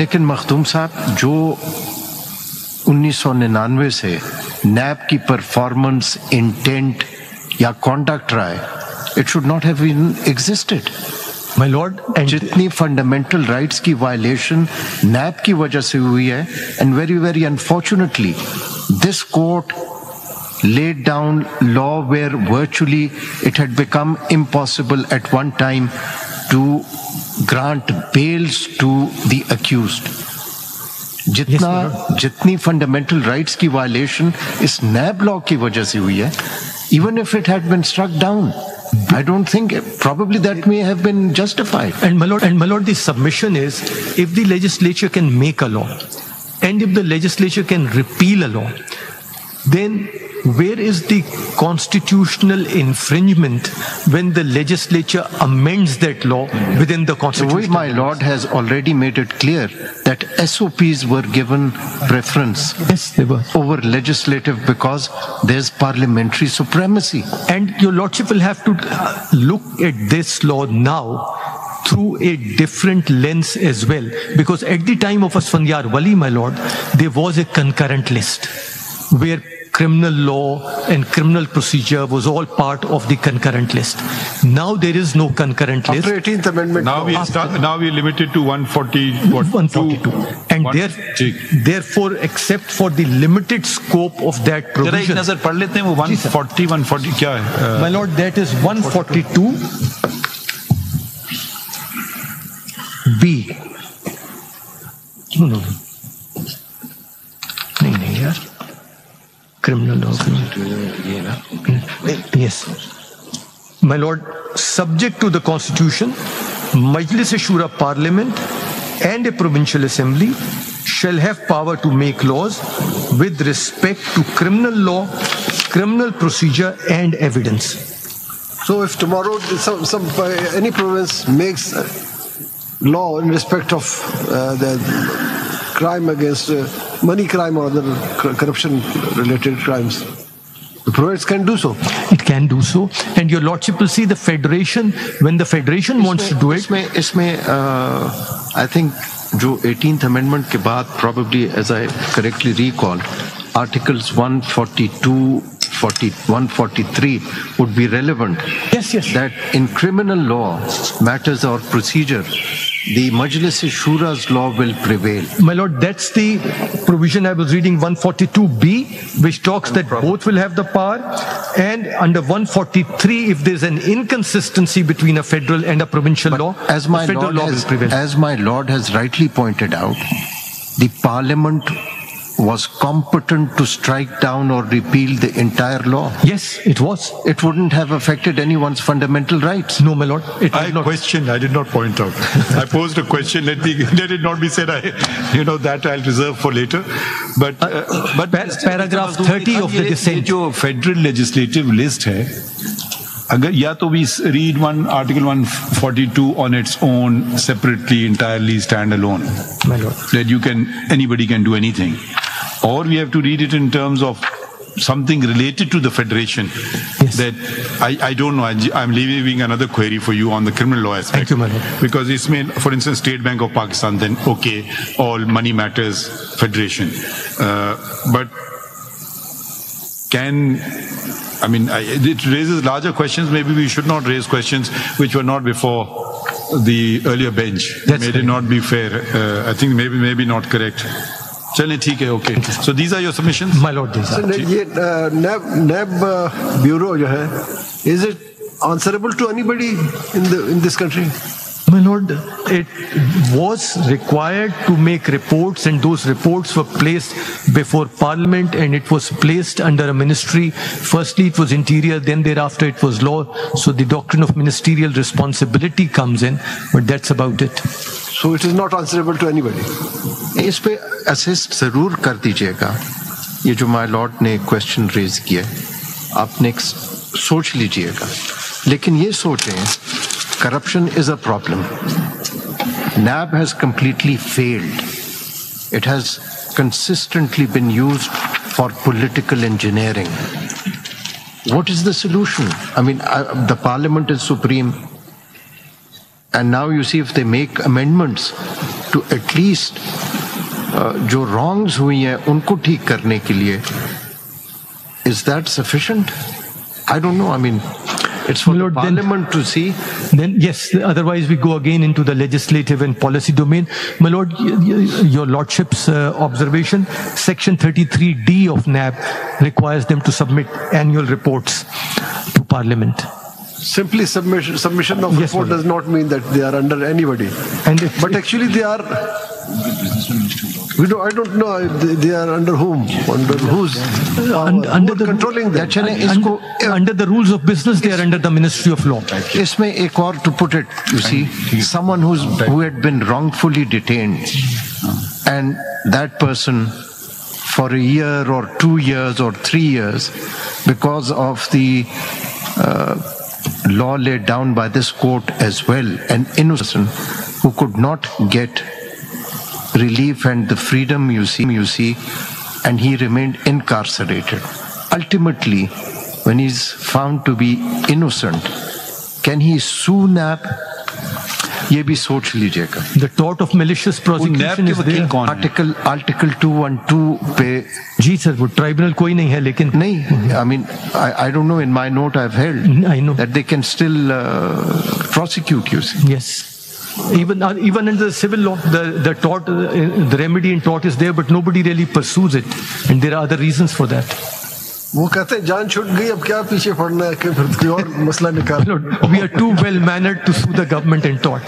लेकिन मखदूम साहब जो 1999 से नैब की परफॉर्मेंस इंटेंट या कॉन्डक्ट रहा है, it should not have been existed. My lord, and जितनी फंडामेंटल राइट्स की वायलेशन नैब की वजह से हुई है, and very very unfortunately this court laid down law where virtually it had become impossible at one time to grant bails to the accused. जितनी fundamental rights की violation इस नैब law की वजह से हुई है, even if it had been struck down, I don't think, probably that may have been justified. And my lord, the submission is, if the legislature can make a law, and if the legislature can repeal a law, then where is the constitutional infringement when the legislature amends that law within the constitution? My lord has already made it clear that SOPs were given preference over legislative because there's parliamentary supremacy. And your lordship will have to look at this law now through a different lens as well, because at the time of Asfandiar Wali, my lord, there was a concurrent list where criminal law and criminal procedure was all part of the concurrent list. Now there is no concurrent list. After 18th Amendment. Now we are limited to 142. And therefore, except for the limited scope of that provision. नजर पढ़ लेते हैं वो 140 क्या है? My lord, that is 142 B. No. नहीं यार. Criminal law. Yes. My lord, subject to the constitution, Majlis-e-Shura Parliament and a provincial assembly shall have power to make laws with respect to criminal law, criminal procedure and evidence. So if tomorrow any province makes law in respect of the crime against money crime or other corruption related crimes, the province can do so. It can do so, and your lordship will see the federation, when the federation wants to do it. इसमें I think जो 18th amendment के बाद, probably as I correctly recall, articles 142, 143 would be relevant. Yes. That in criminal law matters or procedure, the Majlis-e-Shura's law will prevail. My lord, that's the provision I was reading, 142B, which talks that both will have the power. And under 143, if there's an inconsistency between a federal and a provincial law, as my the federal law will prevail. As my lord has rightly pointed out, the parliament was competent to strike down or repeal the entire law. Yes, it was. It wouldn't have affected anyone's fundamental rights. No, my lord. I questioned. I did not point out. I posed a question. Let it not be said. That I'll reserve for later. But paragraph 30 of the dissent. जो federal legislative list है, अगर या तो we read article 142 on its own, separately, entirely, stand alone, my lord, that anybody can do anything, or we have to read it in terms of something related to the federation. Yes. That I don't know. I'm leaving another query for you on the criminal law aspect. Thank you, my lord. Because it's made, for instance, State Bank of Pakistan, then okay, all money matters federation, but it raises larger questions. Maybe we should not raise questions which were not before the earlier bench. May it not be fair. I think maybe not correct. चलें ठीक है, okay. So these are your submissions. My lord, these are. ये NAB bureau जो है, is it answerable to anybody in this country? My lord, it was required to make reports, and those reports were placed before Parliament, and it was placed under a ministry. Firstly, it was Interior, then thereafter it was Law. So the doctrine of ministerial responsibility comes in, but that's about it. So it is not answerable to anybody. इस पे assist जरूर कर दीजिएगा. ये जो my Lord ने question raise किया, आपने सोच लीजिएगा, लेकिन ये सोचें, corruption is a problem. NAB has completely failed. It has consistently been used for political engineering. What is the solution? The parliament is supreme. And now you see, if they make amendments, to at least जो wrongs हुई हैं उनको ठीक करने के लिए, is that sufficient? I don't know. I mean, it's for the Parliament to see. Then yes, otherwise we go again into the legislative and policy domain. My Lord, your Lordship's observation, Section 33D of NAB requires them to submit annual reports to Parliament. Simply submission of report does not mean that they are under anybody. But actually they are. I don't know. They are under whom? Under whose? Under the controlling them. Under the rules of business, they are under the Ministry of Law. इसमें एक और to put it, you see, someone who had been wrongfully detained, and that person for a year or 2 years or 3 years, because of the law laid down by this court as well, an innocent who could not get relief and the freedom you see, and he remained incarcerated. Ultimately, when he's found to be innocent, can he sue NAB? ये भी सोच लीजिएगा. The tort of malicious prosecution is there. Article 212 पे जी sir, वो tribunal कोई नहीं है, लेकिन नहीं. I mean, I don't know. In my note, I've held that they can still prosecute you. Yes. Even under the civil law, the tort, the remedy in tort is there, but nobody really pursues it, and there are other reasons for that. वो कहते हैं जान छूट गई, अब क्या पीछे पड़ना है कि फिर कोई और मसला निकाल. We are too well mannered to sue the government in tort.